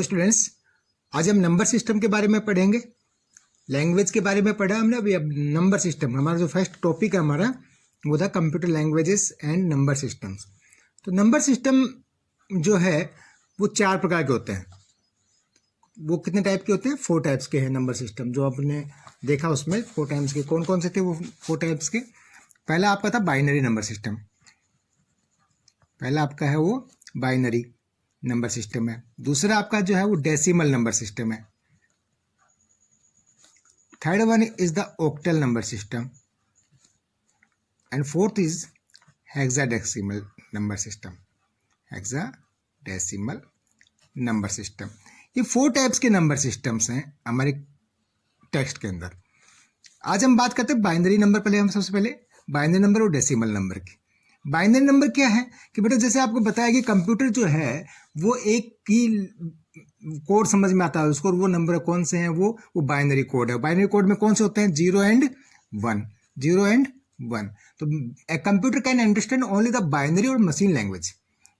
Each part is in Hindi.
हेलो स्टूडेंट्स, आज हम नंबर सिस्टम के बारे में पढ़ेंगे। लैंग्वेज के बारे में पढ़ा हमने, अभी अब नंबर सिस्टम हमारा जो फर्स्ट टॉपिक है हमारा वो था computer languages and number systems. तो नंबर सिस्टम जो है वो 4 प्रकार के होते हैं। वो कितने टाइप के होते हैं? 4 टाइप्स के हैं नंबर सिस्टम। जो आपने देखा उसमें 4 टाइप्स के कौन कौन से थे वो 4 टाइप्स के। पहला आपका था बाइनरी नंबर सिस्टम। पहला आपका है वो बाइनरी नंबर सिस्टम है। दूसरा आपका जो है वो डेसिमल नंबर सिस्टम है। Third one is the octal number system and fourth is hexadecimal number system. Hexadecimal number system, ये 4 टाइप्स के नंबर सिस्टम्स हैं हमारे टेक्स्ट के अंदर। आज हम बात करते हैं बाइनरी नंबर। पहले हम सबसे पहले बाइनरी नंबर और डेसिमल नंबर की। बाइनरी नंबर क्या है कि बेटा जैसे आपको बताया कि कंप्यूटर जो है वो एक की कोड समझ में आता है उसको, और वो नंबर कौन से हैं वो बाइनरी कोड है। बाइनरी कोड में कौन से होते हैं? 0 एंड 1, 0 एंड 1। तो a computer can understand only the binary और machine language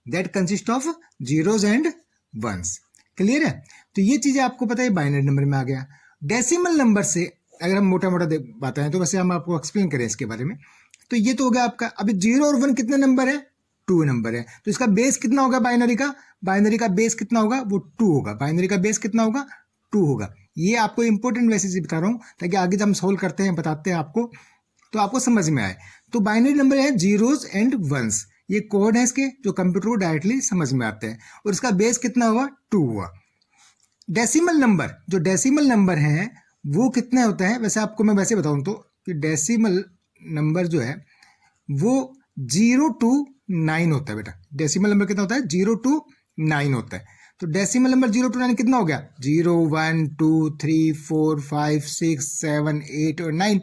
that consist of zeros and ones. Clear है? तो ये चीजें आपको पता है बाइनरी नंबर में आ गया। डेसिमल नंबर से अगर हम मोटा मोटा बातें हैं तो वैसे हम आपको एक्सप्लेन करें इसके बारे में। तो ये तो हो गया आपका। अभी 0 और 1 कितने नंबर है? 2 नंबर है। तो इसका बेस कितना होगा बाइनरी का? बाइनरी का बेस कितना होगा? वो 2 होगा। बाइनरी का बेस कितना होगा? 2 होगा। ये आपको इंपॉर्टेंट वैसे से बता रहा हूँ ताकि आगे जब हम सोल्व करते हैं बताते हैं आपको तो आपको समझ में आए। तो बाइनरी नंबर है जीरोज एंड वंस, ये कोड है इसके जो कंप्यूटर को डायरेक्टली समझ में आते हैं, और इसका बेस कितना हुआ? 2 हुआ। डेसिमल नंबर, जो डेसिमल नंबर है वो कितने होते हैं? वैसे आपको मैं वैसे बताऊं तो कि डेसिमल नंबर जो है वो 0 to 9 होता है बेटा। डेसिमल नंबर कितना होता है? 0 to 9 होता है। तो डेसिमल नंबर 0 to 9 कितना हो गया? 0 1 2 3 4 5 6 7 8 और 9।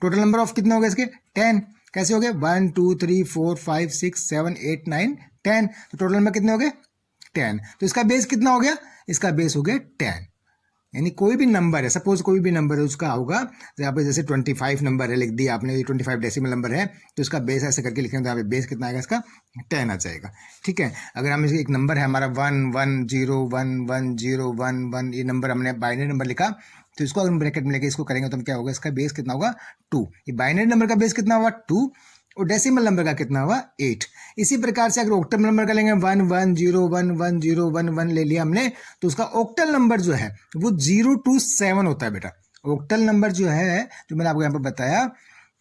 टोटल नंबर ऑफ कितना हो गया इसके? 10। कैसे हो गए? 1 2 3 4 5 6 7 8 9 10। तो टोटल नंबर कितने हो गए? 10। तो इसका बेस कितना हो गया? इसका बेस हो गया 10। यानी कोई भी नंबर है, सपोज कोई भी नंबर है उसका होगा, यहाँ पे जैसे 25 नंबर है लिख दिया आपने, 25 डेसिमल नंबर है तो इसका बेस ऐसे करके लिखेंगे तो यहाँ पे बेस कितना आएगा? इसका 10 आ जाएगा। ठीक है। अगर हम एक नंबर है हमारा 1 1 0 1 1 0 1 1, ये नंबर हमने बाइनरी नंबर लिखा तो इसको अगर ब्रैकेट में लेके इसको करेंगे तो क्या होगा? इसका बेस कितना होगा? 2। ये बाइनरी नंबर का बेस कितना हुआ? 2, और डेसिमल नंबर का कितना हुआ? 8। इसी प्रकार से अगर ऑक्टल नंबर का लेंगे 1 1 0 1 1 0 1 1 ले लिया हमने, तो उसका ऑक्टल नंबर जो है वो 0 to 7 होता है बेटा। ऑक्टल नंबर जो है जो मैंने आपको यहाँ पर बताया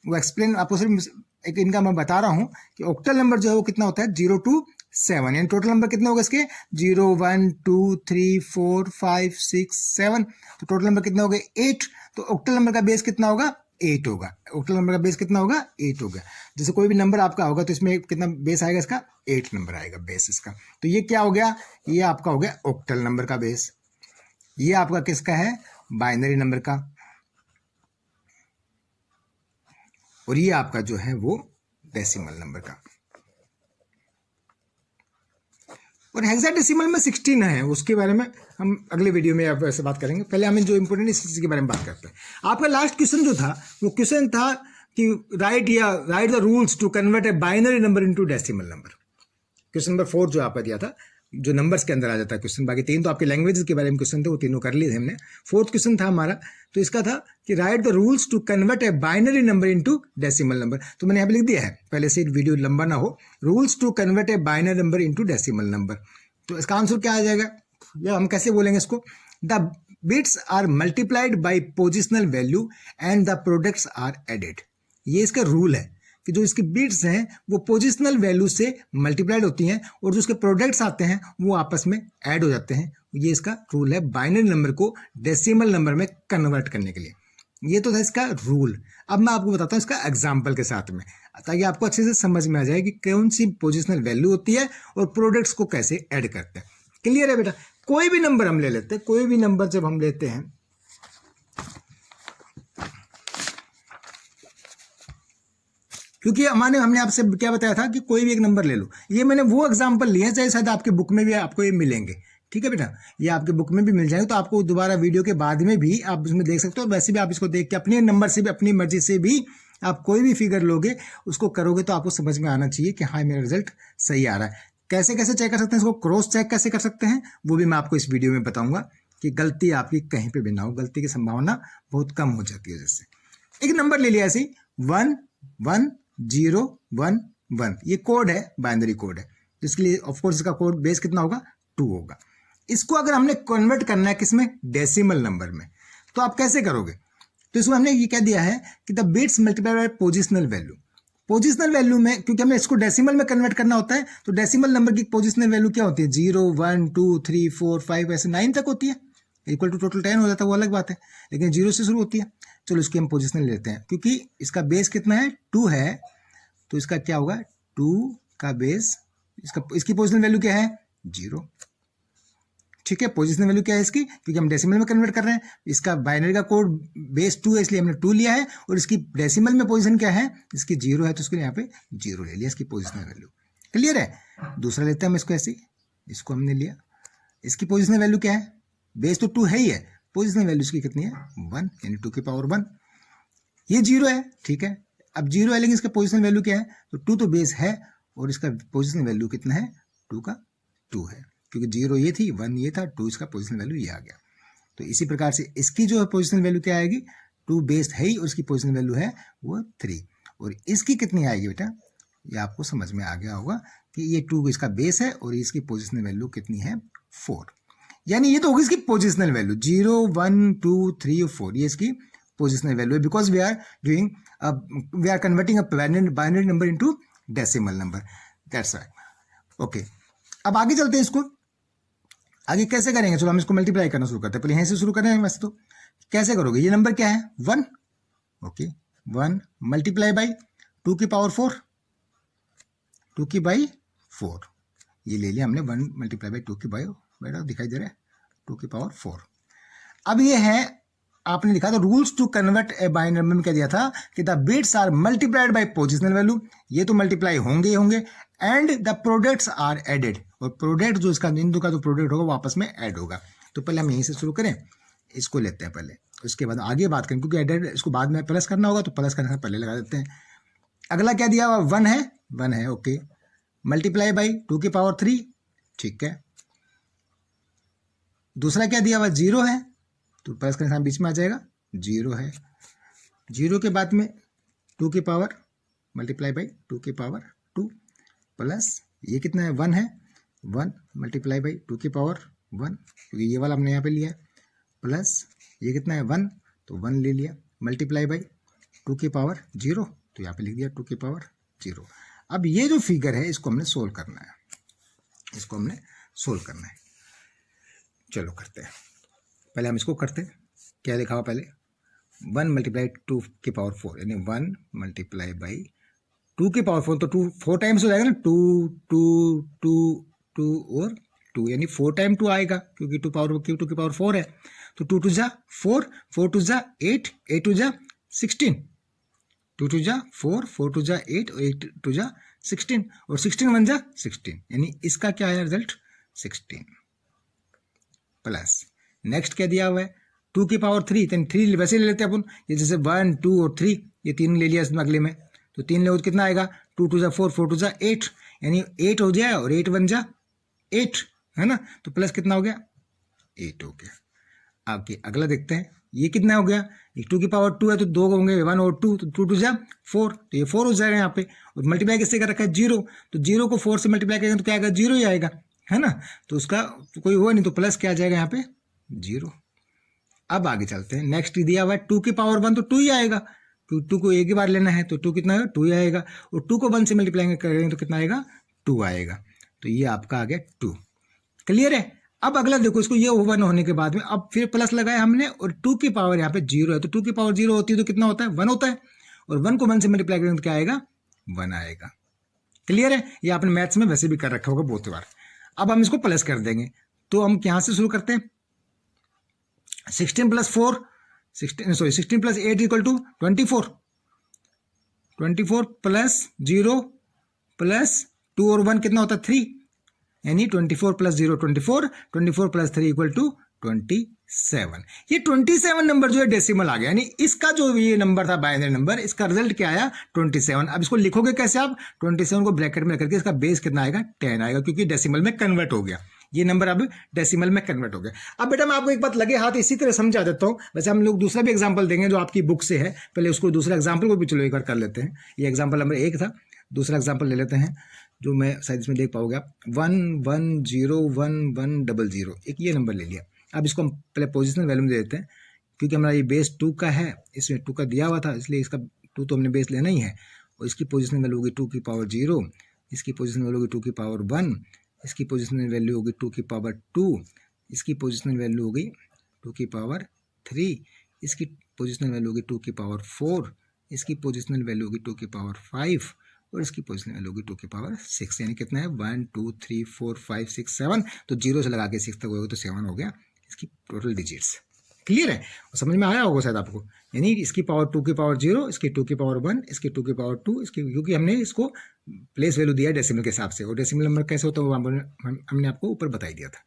वो एक्सप्लेन आपको सिर्फ एक इनका मैं बता रहा हूँ कि ऑक्टल नंबर जो है वो कितना होता है? 0 to 7। यानी टोटल नंबर कितने होगा इसके? 0 1 2 3 4 5 6 7। तो टोटल नंबर कितने हो गए? 8। तो ऑक्टल नंबर का बेस कितना होगा? 8 होगा। ऑक्टल नंबर का बेस कितना होगा? 8 होगा। जैसे कोई भी नंबर आपका होगा तो इसमें कितना बेस आएगा? इसका 8 नंबर आएगा बेस इसका। तो ये क्या हो गया? ये आपका हो गया ऑक्टल नंबर का बेस। ये आपका किसका है? बाइनरी नंबर का। और ये आपका जो है वो डेसिमल नंबर का। और हेक्साडेसिमल में 16 है, उसके बारे में हम अगले वीडियो में वैसे बात करेंगे। पहले हमें जो इंपोर्टेंट इस चीज के बारे में बात करते हैं। आपका लास्ट क्वेश्चन जो था वो क्वेश्चन था कि write the rules to convert a binary number into decimal number. Question number 4 जो आपका दिया था, जो नंबर्स के अंदर आ जाता है क्वेश्चन। बाकी 3 तो आपके लैंग्वेजेस के बारे में क्वेश्चन थे, वो तीनों कर लिए थे हमने। 4th क्वेश्चन था हमारा, तो इसका था कि write the rules to convert a binary number into decimal number. तो मैंने यहाँ पे लिख दिया है, पहले से वीडियो लंबा ना हो, rules to convert a binary number into decimal number. तो इसका आंसर क्या आ जाएगा या हम कैसे बोलेंगे इसको? The bits are multiplied by positional value and the products are added. ये इसका रूल है कि जो इसकी बिट्स हैं वो पोजिशनल वैल्यू से मल्टीप्लाइड होती हैं और जो उसके प्रोडक्ट्स आते हैं वो आपस में ऐड हो जाते हैं। ये इसका रूल है बाइनरी नंबर को डेसिमल नंबर में कन्वर्ट करने के लिए। ये तो था इसका रूल। अब मैं आपको बताता हूँ इसका एग्जाम्पल के साथ में, ताकि आपको अच्छे से समझ में आ जाए कि कौन सी पोजिशनल वैल्यू होती है और प्रोडक्ट्स को कैसे ऐड करते हैं। क्लियर है बेटा? कोई भी नंबर हम ले लेते हैं, कोई भी नंबर जब हम लेते हैं क्योंकि हमने आपसे क्या बताया था कि कोई भी एक नंबर ले लो। ये मैंने वो एग्जांपल लिए हैं, चाहे शायद आपके बुक में भी आपको ये मिलेंगे। ठीक है बेटा, ये आपके बुक में भी मिल जाएंगे, तो आपको दोबारा वीडियो के बाद में भी आप उसमें देख सकते हो। वैसे भी आप इसको देख के अपने नंबर से भी, अपनी मर्जी से भी आप कोई भी फिगर लोगे, उसको करोगे तो आपको समझ में आना चाहिए कि हाँ मेरा रिजल्ट सही आ रहा है। कैसे कैसे चेक कर सकते हैं, इसको क्रॉस चेक कैसे कर सकते हैं वो भी मैं आपको इस वीडियो में बताऊंगा कि गलती आपकी कहीं पे भी ना हो, गलती की संभावना बहुत कम हो जाती है। जैसे एक नंबर ले लिया ऐसे 11011, ये कोड है, बाइनरी कोड है, जिसके लिए ऑफकोर्स इसका कोड बेस कितना होगा 2 होगा। इसको अगर हमने कन्वर्ट करना है किसमें, डेसिमल नंबर में, तो आप कैसे करोगे, तो इसमें हमने ये कह दिया है कि the bits multiply by positional value. Positional value में क्योंकि हमें इसको डेसिमल में कन्वर्ट करना होता है, तो डेसिमल नंबर की पोजिशनल वैल्यू क्या होती है, 0 1 2 3 4 5 ऐसे 9 तक होती है, इक्वल टू टोटल 10 हो जाता है, वो अलग बात है, लेकिन 0 से शुरू होती है। चलो इसकी हम पोजिशनल लेते हैं, क्योंकि इसका बेस कितना है 2 है, तो इसका क्या होगा 2 का बेस, इसकी पोजिशनल वैल्यू क्या है 0। ठीक है, पोजिशनल वैल्यू क्या है इसकी, क्योंकि हम डेसिमल में कन्वर्ट कर रहे हैं, इसका बाइनरी का कोड बेस 2 है इसलिए हमने 2 लिया है, और इसकी डेसिमल में पोजीशन क्या है, इसकी 0 है, तो इसको यहाँ पे 0 ले लिया इसकी पोजिशनल वैल्यू। क्लियर है। दूसरा लेते हैं हम इसको, ऐसे इसको हमने लिया, इसकी पोजिशनल वैल्यू क्या है, बेस तो 2 है ही है, पोजिशनल वैल्यू इसकी कितनी है 1, यानी 2 की पावर 1, ये 0 है। ठीक है, अब 0 है लेकिन इसका पोजिशनल वैल्यू क्या है, तो 2 तो बेस है और इसका पोजिशनल वैल्यू कितना है 2 का 2 है, क्योंकि 0 ये थी 1 ये था, 2 इसका पोजिशनल वैल्यू ये आ गया। तो इसी प्रकार से इसकी जो है पोजिशनल वैल्यू क्या आएगी, 2 बेस है ही और इसकी पोजिशनल वैल्यू है वो 3, और इसकी कितनी आएगी बेटा, ये आपको समझ में आ गया होगा कि ये 2 इसका बेस है और इसकी पोजिशनल वैल्यू कितनी है 4, यानी ये तो होगी इसकी पोजिशनल वैल्यू 0 1 2 3 और 4, ये इसकी पोजिशनल वैल्यू है, because we are converting a binary number into decimal number, that's right. Okay, अब आगे चलते हैं, इसको आगे कैसे करेंगे, चलो हम इसको मल्टीप्लाई करना शुरू करते हैं, पहले यहीं से शुरू करें वैसे तो। कैसे करोगे, ये नंबर क्या है 1, ओके 1 मल्टीप्लाई बाई 2 की पावर 4, 2 की बाई 4, ये ले लिया हमने 1 मल्टीप्लाई बाई 2 की बाई, बेटा दिखाई दे रहा है 2 की पावर 4। अब ये है, आपने लिखा था rules to convert a binary number में क्या दिया था कि the bits are multiplied by positional value, ये तो मल्टीप्लाई होंगे ही होंगे, and the products are added, और प्रोडक्ट जो इसका इन दो का जो प्रोडक्ट होगा वो आपस में ऐड होगा। तो पहले हम यहीं से शुरू करें, इसको लेते हैं पहले, उसके बाद आगे बात करें, क्योंकि एडेड इसको बाद में प्लस करना होगा, तो प्लस करने से पहले लगा देते हैं। अगला क्या दिया हुआ 1 है, ओके, मल्टीप्लाई बाई 2 की पावर 3, ठीक है। दूसरा क्या दिया हुआ 0 है, तो प्लस करने से बीच में आ जाएगा 0 है, 0 के बाद में 2 की पावर मल्टीप्लाई बाई 2 की पावर 2 प्लस ये कितना है 1 मल्टीप्लाई बाई 2 की पावर 1, क्योंकि ये वाला हमने यहाँ पे लिया है, प्लस ये कितना है 1, तो 1 ले लिया, मल्टीप्लाई बाई 2 की पावर 0, तो यहाँ पे लिख दिया 2 की पावर 0। अब ये जो फिगर है इसको हमने सोल्व करना है, चलो करते हैं। पहले हम इसको करते हैं, क्या लिखा हुआ पहले 1 मल्टीप्लाई 2 की पावर 4, यानी 1 मल्टीप्लाई बाई 2 की पावर 4, तो 2 4 टाइम्स हो जाएगा ना, 2 2 2 2 और 2, यानी 4 टाइम 2 आएगा, क्योंकि 2 की पावर 4 है, तो 2 2 जा 4, 4 2 जा 8, 8 2 जा 16, 2 2 जा 4, 4 2 जा 8 और 8 2 जा 16, और 16 1 जा 16, यानी इसका क्या आया रिजल्ट 16। प्लस नेक्स्ट क्या दिया हुआ है 2 की पावर 3, तो 3 वैसे ले लेते हैं अपन, ये जैसे 1 2 और 3, ये 3 ले लिया इसमें अगले में, तो 3 ले तो कितना आएगा 2 2 जा 4, 4 2 जा 8, यानी 8 हो जाए, और 8 1 जा 8 है ना, तो प्लस कितना हो गया 8 हो गया। आगे अगला देखते हैं, ये कितना हो गया, 2 की पावर 2 है तो 2 होंगे 1 और 2, तो 2 2 जा 4, तो ये 4 हो जाएगा यहाँ पे, और मल्टीप्लाई किससे कर रखा है 0, तो 0 को 4 से मल्टीप्लाई करेंगे तो क्या आएगा 0 ही आएगा, है ना, तो उसका तो कोई हुआ नहीं, तो प्लस क्या आ जाएगा यहाँ पे 0। अब आगे चलते हैं, नेक्स्ट दिया हुआ है 2 की पावर 1, तो 2 ही आएगा, क्योंकि 2 को एक ही बार लेना है, तो 2 कितना है 2 ही आएगा, और 2 को 1 से मल्टीप्लाई करेंगे तो कितना आएगा 2 आएगा, तो ये आपका आ गया 2। क्लियर है। अब अगला देखो, इसको ये 1 होने के बाद में अब फिर प्लस लगाया हमने, और 2 की पावर यहाँ पे 0 है, तो 2 की पावर 0 होती है तो कितना होता है 1 होता है, और 1 को 1 से मल्टीप्लाई करेंगे तो क्या आएगा 1 आएगा। क्लियर है, ये आपने मैथ्स में वैसे भी कर रखा होगा बहुत बार। अब हम इसको प्लस कर देंगे, तो हम यहाँ से शुरू करते हैं, 16 plus 4 16 plus 8 equal to 24, 24 plus 0 plus 2 और 1 कितना होता है 3, यानी 24 प्लस 0 24, 24 प्लस 3 इक्वल टू 27। ये 27 नंबर जो है डेसिमल आ गया, यानी इसका जो ये नंबर था बाइनरी नंबर, इसका रिजल्ट क्या आया 27। अब इसको लिखोगे कैसे आप, 27 को ब्रैकेट में करके इसका बेस कितना आएगा 10 आएगा, क्योंकि डेसिमल में कन्वर्ट हो गया, ये नंबर अब डेसिमल में कन्वर्ट हो गया। अब बेटा मैं आपको एक बात लगे हाथ इसी तरह समझा देता हूँ। वैसे हम लोग दूसरा भी एग्जांपल देंगे जो आपकी बुक से है, पहले उसको दूसरा एग्जांपल को भी चलो एक बार कर लेते हैं। ये एग्जांपल नंबर 1 था, दूसरा एग्जांपल ले लेते हैं जो मैं शायद इसमें देख पाओगे आप। 110110, एक ये नंबर ले लिया। अब इसको हम पहले पोजिशनल वैल्यू में दे देते हैं, क्योंकि हमारा ये बेस 2 का है, इसमें 2 का दिया हुआ था, इसलिए इसका 2 तो हमने बेस लेना ही है। और इसकी पोजिशनल वैल्यू होगी 2 की पावर 0, इसकी पोजिशनल वैल्यू होगी 2 की पावर 1, इसकी पोजिशनल वैल्यू होगी 2 की पावर 2, इसकी पोजिशनल वैल्यू होगी 2 की पावर 3, इसकी पोजिशनल वैल्यू होगी 2 की पावर 4, इसकी पोजिशनल वैल्यू होगी 2 की पावर 5, और इसकी पोजिशनल वैल्यू होगी 2 की पावर 6। यानी कितना है 1 2 3 4 5 6 7, तो 0 से लगा के 6 तक होगा तो 7 हो गया इसकी टोटल डिजिट्स। क्लियर है, समझ में आया होगा शायद आपको। यानी इसकी पावर 2 की पावर 0, इसकी 2 की पावर 1, इसकी 2 की पावर 2, इसकी, क्योंकि हमने इसको प्लेस वैल्यू दिया है डेसिमल के हिसाब से, और डेसिमल नंबर कैसे होता है वो हमने आपको ऊपर बता ही दिया था।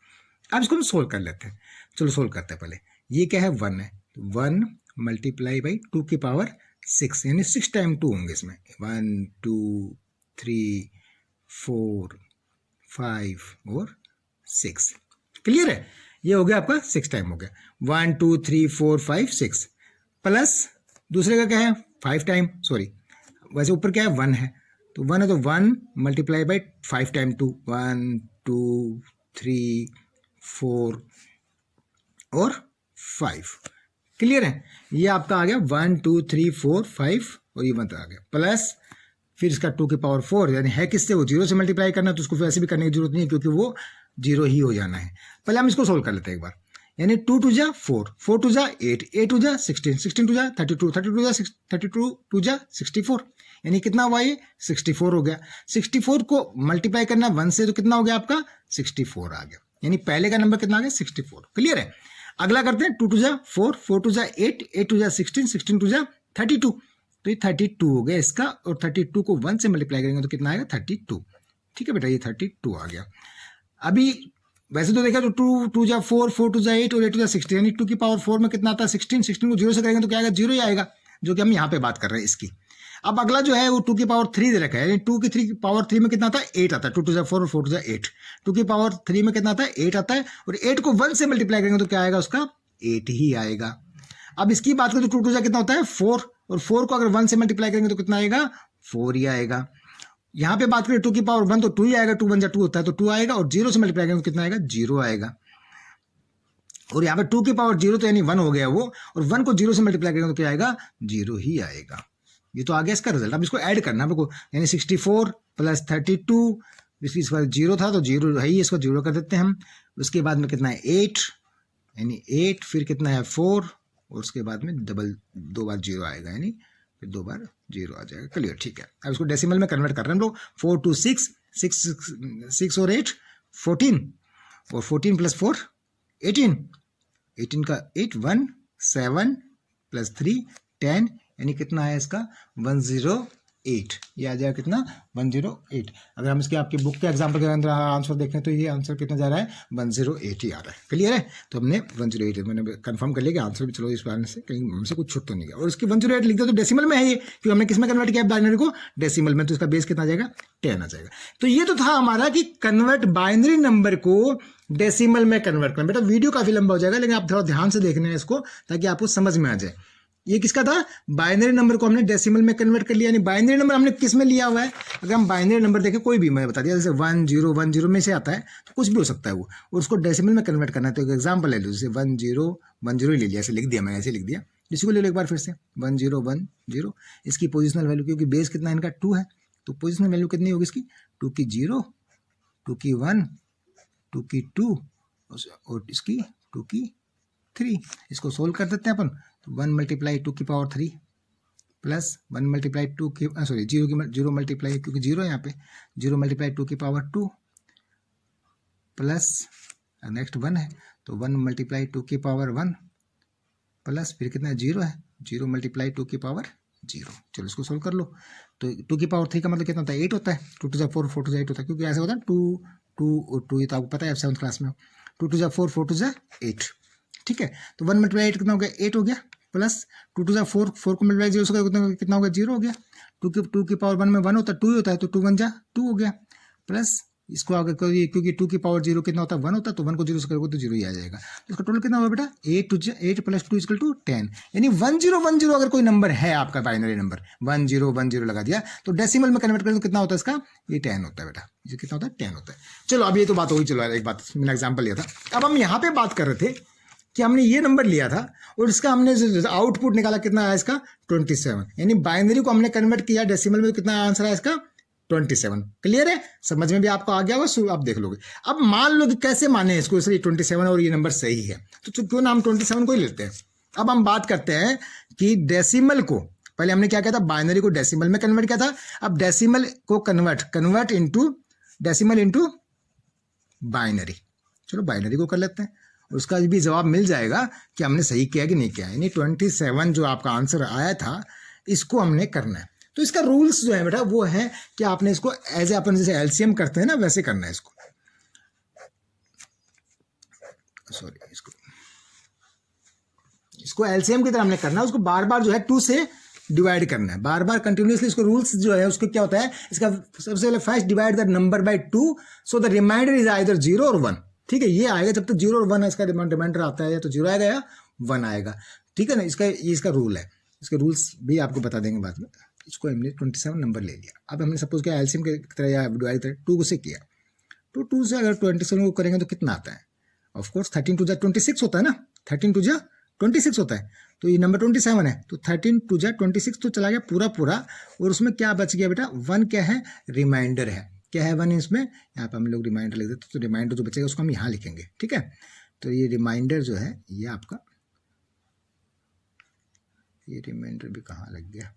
अब इसको हम सोल्व कर लेते हैं। चलो सोल्व करते हैं। पहले ये क्या है 1 है, 1 मल्टीप्लाई बाई 2 की पावर 6, यानी 6 टाइम 2 होंगे इसमें, 1 2 3 4 5 और 6। क्लियर है, ये हो गया आपका 6 टाइम हो गया, 1 2 3 4 5 6, प्लस दूसरे का क्या है 5 टाइम, सॉरी वैसे ऊपर क्या है 1 है, तो 1 है तो 1 मल्टीप्लाई बाई 5 टाइम 2, 1 2 3 4 और 5। क्लियर है, ये आपका आ गया 1 2 3 4 5 और ये 1 आ गया, प्लस फिर इसका 2 की पावर 4, यानी है किससे, वो 0 से मल्टीप्लाई करना, तो उसको वैसे भी करने की जरूरत नहीं है क्योंकि वो 0 ही हो जाना है। पहले हम इसको सोल्व कर लेते हैं एक बार। यानी 2 2 जा 4, 4 2 जा 8, 8 2 जा 16, 16 2 जा 32, 32 जा 32 2 जा 64, यानी कितना हुआ ये 64 हो गया। 64 को मल्टीप्लाई करना 1 से, तो कितना हो गया आपका 64 आ गया, यानी पहले का नंबर कितना आ गया 64। क्लियर है, अगला करते हैं 2 2 जा 4, 4 2 जा 8, 8 2 जा 16, 16 2 जा 32, तो ये 32 हो गया इसका, और 32 को 1 से मल्टीप्लाई करेंगे तो कितना आएगा 32। ठीक है बेटा, ये 32 आ गया। अभी वैसे तो देखा तो 2 2 जा 4, 4 2 जा 8 और 8 2 जा 16, यानी 2 की पावर 4 में कितना आता है 16, 16 को 0 से करेंगे तो क्या आएगा 0 ही आएगा, जो कि हम यहाँ पे बात कर रहे हैं इसकी। अब अगला जो है वो 2 की पावर 3 दे रखा है, यानी 2 की 3 की पावर 3 में कितना आता है 8 आता है, 2 2 जा 4 और 4 2 जा 8, 2 की पावर 3 में कितना आता है 8 आता है, और 8 को 1 से मल्टीप्लाई करेंगे तो क्या आएगा उसका 8 ही आएगा। अब इसकी बात करें तो 2 2 जा कितना होता है 4, और 4 को अगर 1 से मल्टीप्लाई करेंगे तो कितना आएगा 4 ही आएगा। यहाँ पे बात करें 2 की पावर 1 तो 2 ही आएगा, 2 1 जा 2 होता है तो 2 आएगा, और 0 से मल्टीप्लाई करेंगे तो कितना आएगा 0 आएगा। और यहाँ पे 2 की पावर 0 तो यानी 1 हो गया वो, और 1 को 0 से मल्टीप्लाई करेंगे तो क्या आएगा 0 ही आएगा। ये तो आ गया इसका रिजल्ट। अब इसको ऐड करना है आपको, यानी 64 प्लस 32, इसकी इस बार 0 था तो 0 है ही, इसको 0 कर देते हैं हम। उसके बाद में कितना है 8, यानी 8, फिर कितना है 4, और उसके बाद में डबल 2 बार 0 आएगा, यानी फिर 2 बार 0 आ जाएगा। क्लियर, ठीक है। अब इसको डेसिमल में कन्वर्ट कर रहे हैं हम लोग। 4 2 6, 6 और 8 14, और 14 प्लस 4 18, 18 का 8 1 7 प्लस 3 10, यानी कितना है इसका 108। ये आ जाएगा कितना 108। अगर हम इसके आपकी बुक के एग्जाम्पल के अंदर आंसर देखें तो ये आंसर कितना जा रहा है 108 ही आ रहा है। क्लियर है, तो हमने 108 मैंने कंफर्म कर लिया कि आंसर भी चलो इस बारे से कहीं हमसे कुछ छूट तो नहीं गया। और इसकी 108 लिख दिया तो डेसिमल में है ये, क्योंकि हमने किस में कन्वर्ट किया बाइनरी को डेसिमल में, तो इसका बेस कितना आ जाएगा 10 आ जाएगा। तो ये तो था हमारा कि कन्वर्ट बाइनरी नंबर को डेसिमल में कन्वर्ट करना। बेटा वीडियो काफी लंबा हो जाएगा, लेकिन आप थोड़ा ध्यान से देखना है इसको ताकि आपको समझ में आ जाए। ये किसका था, बाइनरी नंबर को हमने डेसिमल में कन्वर्ट कर लिया। यानी बाइनरी नंबर हमने किस में लिया हुआ है, अगर हम बाइनरी नंबर देखें कोई भी, मैं बता दिया जैसे 1 0 1 0 में से आता है तो कुछ भी हो सकता है वो, और उसको डेसिमल में कन्वर्ट करना है। तो एक एग्जाम्पल ले लो, जैसे 1 0 1 0 ही ले लिया, ऐसे लिख दिया मैंने, ऐसे लिख दिया। इसी को ले लो एक बार फिर से 1 0 1 0। इसकी पोजिशनल वैल्यू, क्योंकि बेस कितना इनका 2 है, तो पोजिशनल वैल्यू कितनी होगी इसकी 2 की 0, 2 की 1, 2 की 2 और इसकी 2 की 3। इसको सोल्व कर देते हैं अपन। तो 1 मल्टीप्लाई 2 की पावर 3 प्लस 1 मल्टीप्लाई 2 की सॉरी 0 मल्टीप्लाई, क्योंकि 0 है यहाँ पे, 0 मल्टीप्लाई 2 की पावर 2 प्लस नेक्स्ट 1 है तो 1 मल्टीप्लाई 2 की पावर 1 प्लस फिर कितना 0 है, 0 मल्टीप्लाई 2 की पावर 0। चलो इसको सोल्व कर लो। तो 2 की पावर 3 का मतलब कितना होता है 8 होता है, 2 2 जा 4 4 2 जा 8 होता है, क्योंकि ऐसा होता है 2 2 और 2, ये तो आपको पता है 7th क्लास में। 2 2 जा 4 4 2 जा 8, ठीक है। तो 1 मल्टीप्लाई 8 कितना हो गया, 8 हो गया, प्लस 2 टू 4, 4 को मल्टीप्लाई 0 से कितना हो गया, 0 हो गया। 2 की पावर 1 में 1 होता है, 2 ही होता है, तो 2 1 जा 2 हो गया, प्लस इसको आगे करिए क्योंकि 2 की पावर 0 कितना होता है, 1 होता है, तो 1 को 0 से करोगे तो 0 ही आ जाएगा। तो इसका टोटल कितना होगा बेटा, 8 प्लस 2 इक्वल टू 10, यानी 1010 अगर कोई नंबर है आपका बाइनरी नंबर 1010 लगा दिया तो डेसिमल में कन्वर्ट करें तो कितना होता है इसका, ये 10 होता है बेटा, ये कितना होता है, 10 होता है। चलो अब ये तो बात होगी, चलो एक बात मैंने एग्जाम्पल लिया था। अब हम यहाँ पे बात कर रहे थे कि हमने ये नंबर लिया था और इसका हमने आउटपुट निकाला, कितना आया इसका 27, यानी बाइनरी को हमने कन्वर्ट किया डेसिमल में, कितना आंसर आया इसका 27। क्लियर है, समझ में भी आपको आ गया होगा, आप देख लोगे। अब मान लो कि कैसे माने इसको, इसलिए 27 और ये नंबर सही है तो क्यों ना हम 27 को ही लेते हैं। अब हम बात करते हैं कि डेसिमल को, पहले हमने क्या किया था, बाइनरी को डेसिमल में कन्वर्ट किया था। अब डेसिमल को convert into decimal into binary, चलो बाइनरी को कर लेते हैं, उसका भी जवाब मिल जाएगा कि हमने सही किया कि नहीं किया। यानी 27 जो आपका आंसर आया था इसको हमने करना है। तो इसका रूल्स जो है बेटा वो है कि आपने इसको एज अपन जैसे एलसीएम करते हैं ना वैसे करना है इसको, सॉरी इसको एलसीएम की तरह हमने करना है, उसको बार बार जो है 2 से डिवाइड करना है, बार बार कंटिन्यूसली। इसको रूल्स जो है उसको क्या होता है, इसका सबसे पहले first divide the number by 2 so the remainder is either 0 और 1। ठीक है, ये आएगा जब तक 0 और 1 है, इसका रिमाइंडर आता है या तो 0 आएगा या 1 आएगा। ठीक है ना, इसका रूल है, इसके रूल्स भी आपको बता देंगे बाद में। इसको हमने 27 नंबर ले लिया। अब हमने सपोज किया एलसीएम की तरह या डिवाइड 2 से किया, तो 2 से अगर 27 को करेंगे तो कितना आता है, ऑफकोर्स 13 2 26 होता है ना, 13 2 26 होता है, तो ये नंबर 27 है, तो 13 2 26 तो चला गया पूरा, और उसमें क्या बच गया बेटा, 1 क्या है, रिमाइंडर है, क्या है 1 इसमें, यहाँ पे हम लोग रिमाइंडर लिख देते, तो रिमाइंडर जो बचेगा उसको हम यहाँ लिखेंगे। ठीक है, तो ये रिमाइंडर जो है ये आपका, ये रिमाइंडर भी कहाँ लग गया,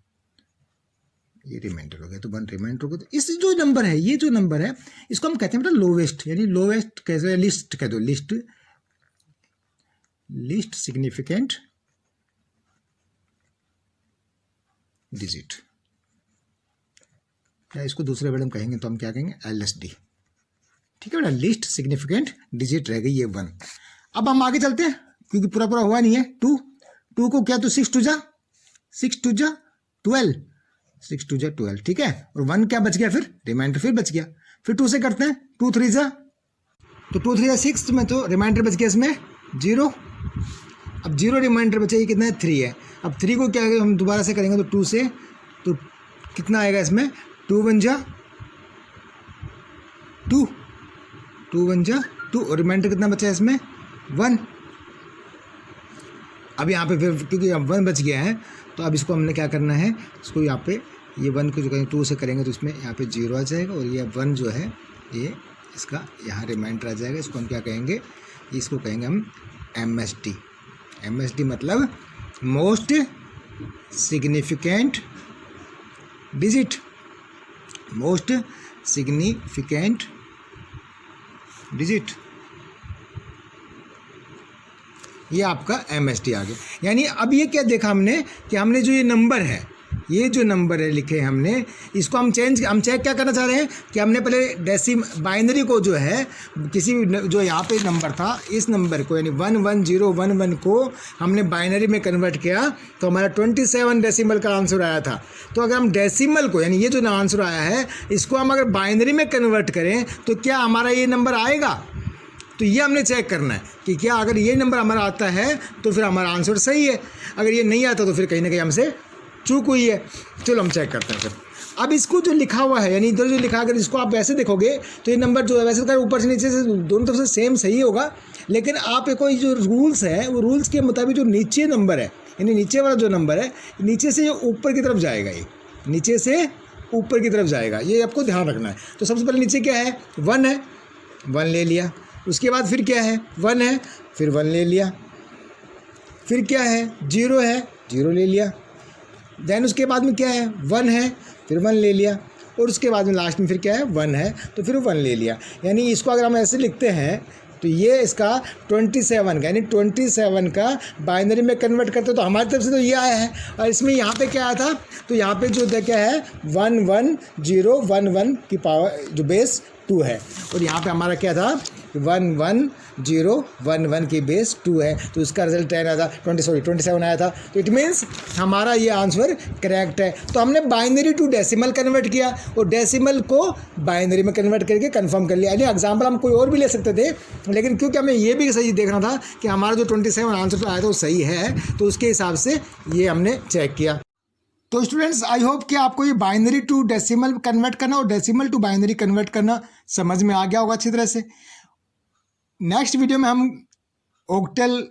ये रिमाइंडर हो गया, तो 1 रिमाइंडर हो गया। तो इस जो नंबर है, ये जो नंबर है इसको हम कहते हैं बेटा लोवेस्ट, यानी लोवेस्ट कैसे, लिस्ट कह दो, लिस्ट सिग्निफिकेंट डिजिट, या इसको दूसरे वर्ड में कहेंगे तो हम क्या कहेंगे, LSD। ठीक है बेटा, लिस्ट सिग्निफिकेंट डिजिट रह गई ये 1। अब हम आगे चलते हैं क्योंकि पूरा हुआ नहीं है। 2 को क्या, तो 6 2 जा 12, 6 2 जा 12। ठीक है, और 1 क्या बच गया, फिर रिमाइंडर फिर बच गया। फिर 2 से करते हैं, 2 3 जा, तो 2 3 जा 6 में, तो रिमाइंडर बच गया इसमें 0। अब 0 रिमाइंडर बचा, ये कितना है, 3 है। अब 3 को क्या हम दोबारा से करेंगे तो 2 से, तो कितना आएगा इसमें, 2 1 जा 2, 2 1 जा 2, और रिमाइंडर कितना बचा है इसमें, 1। अब यहाँ पे फिर क्योंकि अब 1 बच गया है तो अब इसको हमने क्या करना है, इसको यहाँ पे ये 1 को जो करेंगे 2 से करेंगे तो इसमें यहाँ पे 0 आ जाएगा, और ये 1 जो है ये इसका यहाँ रिमाइंडर आ जाएगा। इसको हम क्या कहेंगे, इसको कहेंगे हम MSD मतलब most significant digit, most significant digit, ये आपका MSD आ गया। यानी अब ये क्या देखा हमने कि हमने जो ये नंबर है, ये जो नंबर है लिखे हमने, इसको हम चेक क्या करना चाह रहे हैं कि हमने पहले बाइनरी को जो है किसी जो यहाँ पे नंबर था इस नंबर को यानी 11011 को हमने बाइनरी में कन्वर्ट किया तो हमारा 27 डेसिमल का आंसर आया था। तो अगर हम डेसिमल को यानी ये जो आंसर आया है इसको हम अगर बाइनरी में कन्वर्ट करें तो क्या हमारा ये नंबर आएगा, तो ये हमने चेक करना है कि क्या अगर ये नंबर हमारा आता है तो फिर हमारा आंसर सही है, अगर ये नहीं आता तो फिर कहीं ना कहीं हमसे चूक हुई है। चलो हम चेक करते हैं फिर। अब इसको जो लिखा हुआ है यानी इधर जो लिखा, अगर इसको आप वैसे देखोगे तो ये नंबर जो है वैसे तो ऊपर से नीचे से दोनों तरफ से सेम सही होगा, लेकिन आप कोई जो रूल्स है वो रूल्स के मुताबिक जो नीचे नंबर है यानी नीचे वाला जो नंबर है नीचे से ये ऊपर की तरफ जाएगा, ये नीचे से ऊपर की तरफ जाएगा, ये आपको ध्यान रखना है। तो सबसे पहले नीचे क्या है, 1 है, 1 ले लिया। उसके बाद फिर क्या है, 1 है, फिर 1 ले लिया। फिर क्या है, 0 है, 0 ले लिया। देन उसके बाद में क्या है, 1 है, फिर 1 ले लिया। और उसके बाद में लास्ट में फिर क्या है, 1 है, तो फिर 1 ले लिया। यानी इसको अगर हम ऐसे लिखते हैं तो ये इसका 27 का यानी 27 का बाइनरी में कन्वर्ट करते तो हमारी तरफ से तो ये आया है। और इसमें यहाँ पे क्या आया था, तो यहाँ पे जो क्या है 110111 की पावर जो बेस 2 है, और यहाँ पे हमारा क्या था 1111 की बेस 2 है, तो इसका रिजल्ट 10 आया था, 27 आया था। तो इट मीन्स हमारा ये आंसर करेक्ट है। तो हमने बाइनरी टू डेसिमल कन्वर्ट किया और डेसिमल को बाइनरी में कन्वर्ट करके कंफर्म कर लिया। यानी एग्जाम्पल हम कोई और भी ले सकते थे, लेकिन क्योंकि हमें ये भी सही देखना था कि हमारा जो 27 आंसर आया था वो सही है, तो उसके हिसाब से ये हमने चेक किया। तो स्टूडेंट्स, आई होप कि आपको ये बाइनरी टू डेसिमल कन्वर्ट करना और डेसिमल टू बाइनरी कन्वर्ट करना समझ में आ गया होगा अच्छी तरह से। नेक्स्ट वीडियो में हम ऑक्टल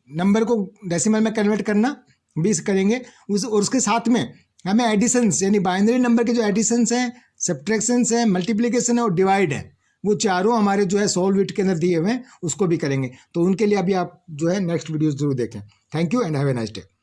नंबर को डेसिमल में कन्वर्ट करना भी करेंगे, और उसके साथ में हमें एडिशंस यानी बाइनरी नंबर के जो एडिशंस हैं, सब्ट्रैक्शंस हैं, मल्टीप्लिकेशन है और डिवाइड है, वो चारों हमारे जो है सॉल्व इट के अंदर दिए हुए हैं, उसको भी करेंगे। तो उनके लिए अभी आप जो है नेक्स्ट वीडियो जरूर देखें। Thank you and have a nice day.